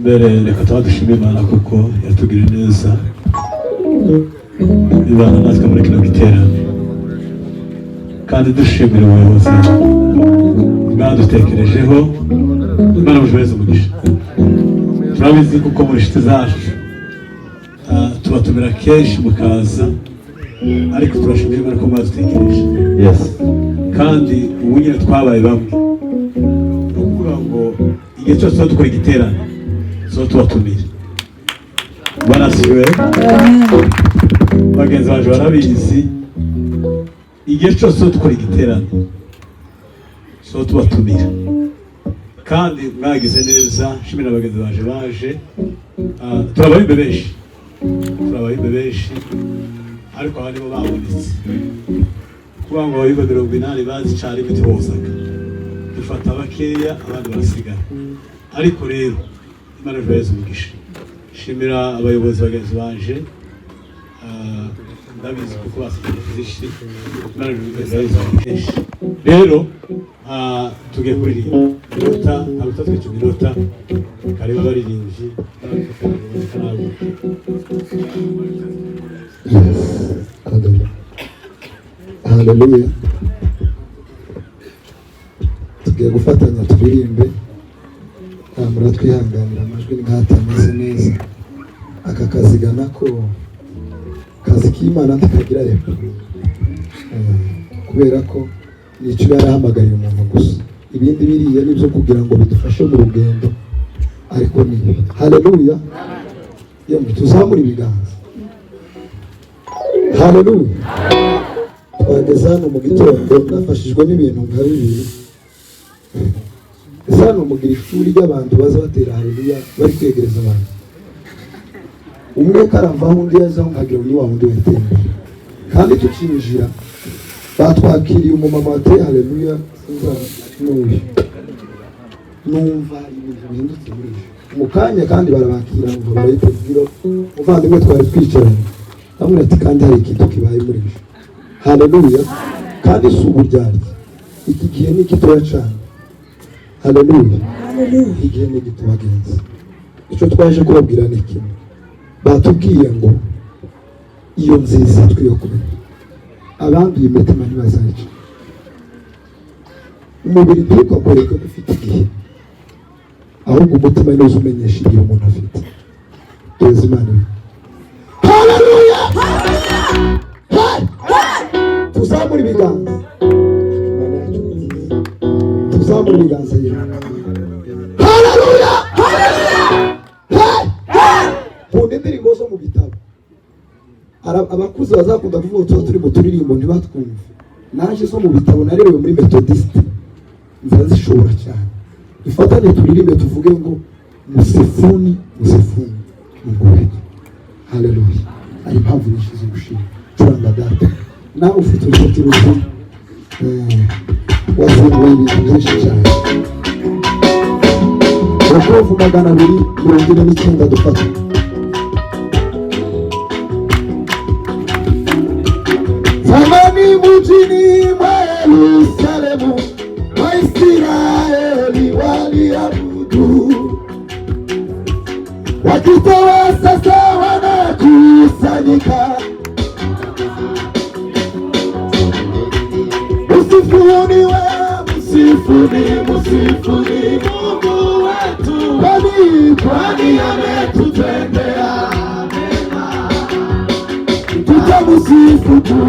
mbere reka tubadushime Imana kuko yatugiriye neza ibana natwe muri kino giterane, kandi dushimira ubuyobozi bwadutekerejeho. Imana mujweze umugisha. Turabizi kuko muri shiti zacu tubatumira kenshi mukaza, ariko turashimira Imana ko mwadutekereje. Yes. Kandi ubu nyine twabaye bamwe, ni ukuvuga ngo igihe cyose tuba dukora igiterane so tubatumira. Barasiwe bagenzi baje barabizi, igihe cyose dukora igiterane so tubatumira, kandi mwagize neza. Shimira abagenzi baje turabahimbe benshi, ariko abandi bo babonetse kuba ngo abayimba 80 bazi cyari bitihozaga, dufata bakeya abandi barasigara. Ariko rero Imana ijweze umugisha. Shimira abayobozi bagenzi baje, ndabizi kuko basigaye Imana ijweze umugisha. Rero tugiye kuririmba minota, ntabwo twica minota, kariba baririmbyi Haleluya. Tugiye gufatanya turirimbe, muratwihanganira amajwi nkatameze neza. Aka kazi gana ko kazi k'Imana ntakagira rero, kubera ko nicyo yarahamagariye umuntu gusa. Ibindi biriya nibyo kugira ngo bidufashe mu rugendo, ariko ni haleluya. Yemwe tuzamura ibiganza. Haleluya. Twageze hano mu gitondo nafashijwe n'ibintu nka bibiri. Hano mugira ishuri ry'abantu baza batera haleluya bari kwegereza abantu. Umwe karavaho undi yazaho nkagira uyu wa wundi wetembera, kandi tukinjira batwakiriye umumama wateye haleluya. Numva ibintu bihindutse muri mu kanya, kandi barabakira ngo barayitubwira uvandimwe twari twicaranye, bamwe ati kandi hari ikintu kibaye muri byo. Haleluya. Kandi si uburyarya, iki gihe ni gitoya cyane. Haleluya. Igihe ni gito bagenzi. Icyo twaje kubabwira ni kimwe, batubwiye ngo iyo nziza twiyo kumenya abanduye imitima ntibazayica. Umubiri ntukakwereka ko ufite igihe, ahubwo umutima niwo umenyesha igihe umuntu afite. Tuzi Imana. Haleluya. Tuzamura ibiganza, tuzamura ibiganza yewe. Haleluya. Kunde indirimbo zo mu bitabo, abakuze bazakunda kuvuga tuba turi mu turirimbo ntibatwumve. Naje zo mu bitabo narerewe muri Methodiste, nzazishobora cyane. Dufatane turirimbe tuvuge ngo musifuni ngubeke. Haleluya. Ari mpamvu nyinshi zo gushima. Curanga data nawe ufite uruti ruti wazinguye ibintu byinshi cyane. amakofu 249 dufata. Zamani mjini mwa Yerusalemu Waisraeli waliabudu, wakitoa sasa wanakusanyika. Msifuni Mungu wetu, kwani ametutendea mema. Tutamsifu tu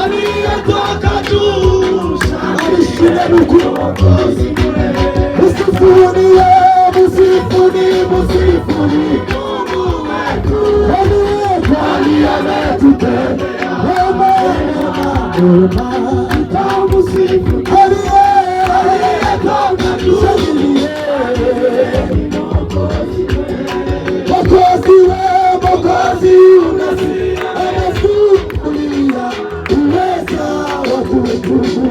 aliyetoka juu, alishinda Mwokozi bure. Msifuni Mungu wetu, kwani ametutendea mema. Mwokozi anasimulia uweza wa kutubu.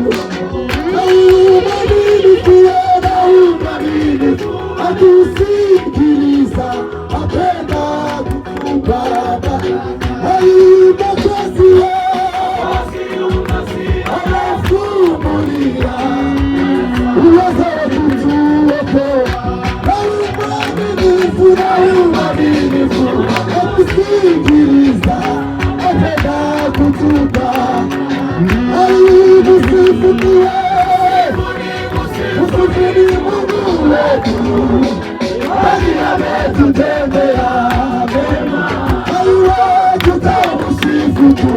Uaminifu atusikiliza, apenda kutupata. Mwokozi anasimulia uweza wa kutuokoa. Uaminifu atusikiliza, apenda kutupa. Msifuni Mungu wetu, kwani ametutendea mema. Tutamsifu tu.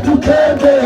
Tutembea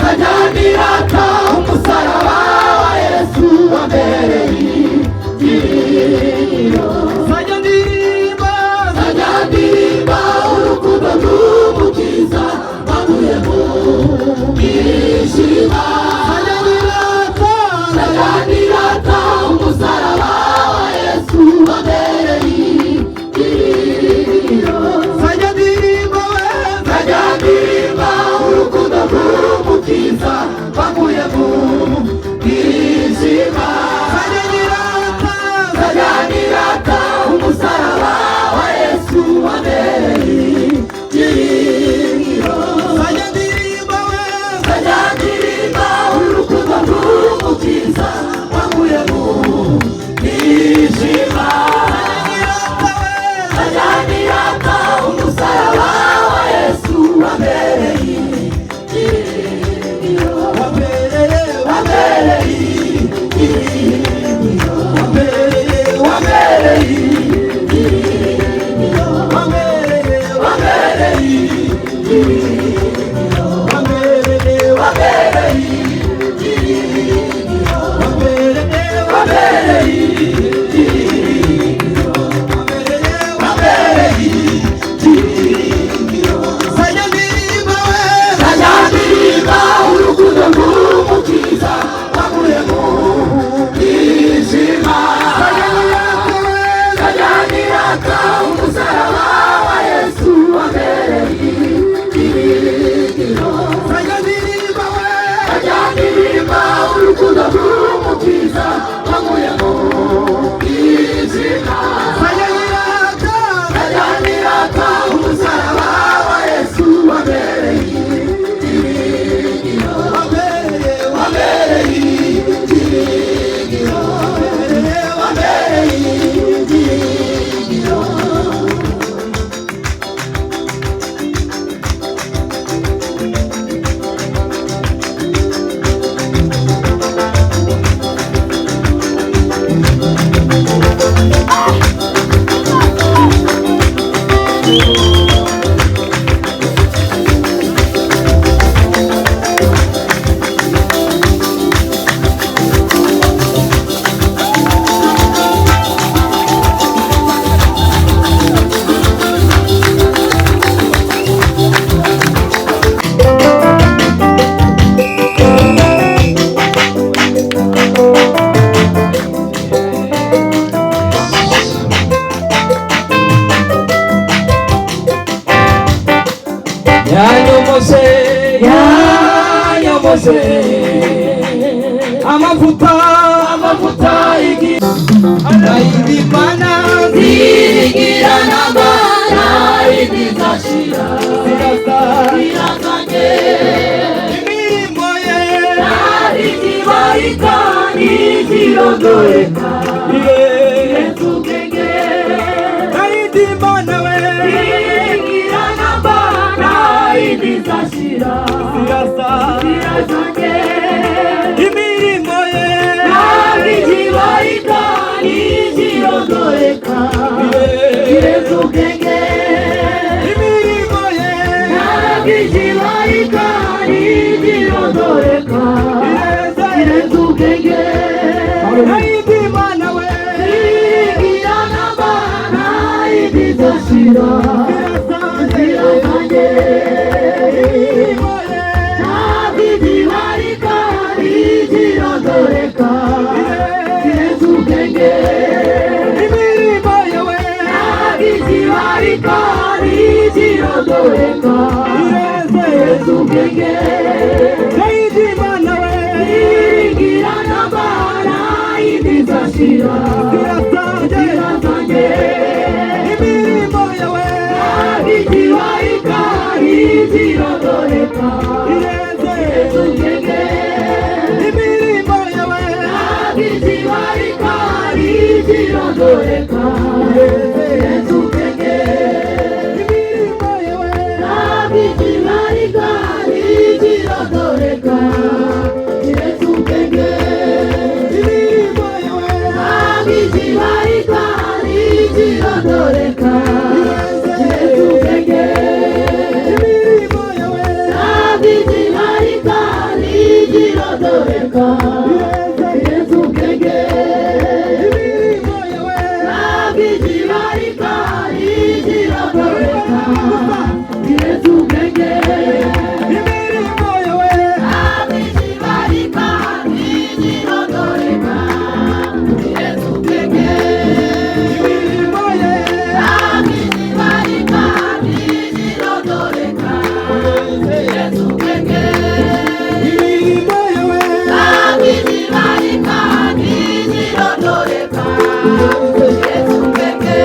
Sajani rata yakoze amavuta Imana zigira n'abana ibizashira birazanye imirimo ye ntizibarika ntizirondoreka Yesu ubwenge Imana we zigira n'abana ibizashira birazanye imirimo ye ntizibarika ntizirondoreka Yesu ubwenge imirimo ye ntizibarika ntizirondoreka Yesu ubwenge Imana we zigira n'abana ibizashira birazanye imirimo ye ntizibarika ntizirondoreka Yesu ubwenge imirimo yawe ntizibarika ntizirondoreka Yesu ubwenge Imana we zigira n'abana ibizashira birazanye imirimo yawe ntizibarika ntizirondoreka Yesu ubwenge imirimo yawe ntizibarika ntizirondoreka Yesu ubwenge imirimo yawe ntizibarika ntizirondoreka Yesu ubwenge imirimo yawe ntizibarika ntizirondoreka Yesu ubwenge imirimo yawe ntizibarika ntizirondoreka Yesu ubwenge imirimo yawe ntizibarika ntizirondoreka Yesu ubwenge imirimo yawe ntizibarika ntizirondoreka Yesu ubwenge imirimo ye ntizibarika ntizirondoreka Yesu ubwenge imirimo yawe ntizibarika ntizirondoreka Yesu ubwenge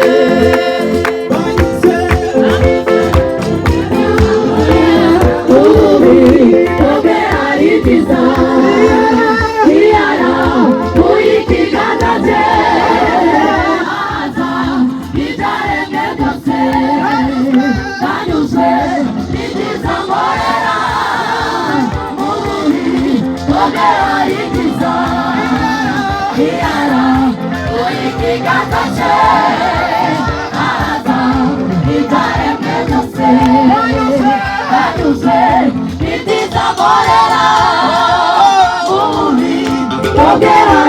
Ogera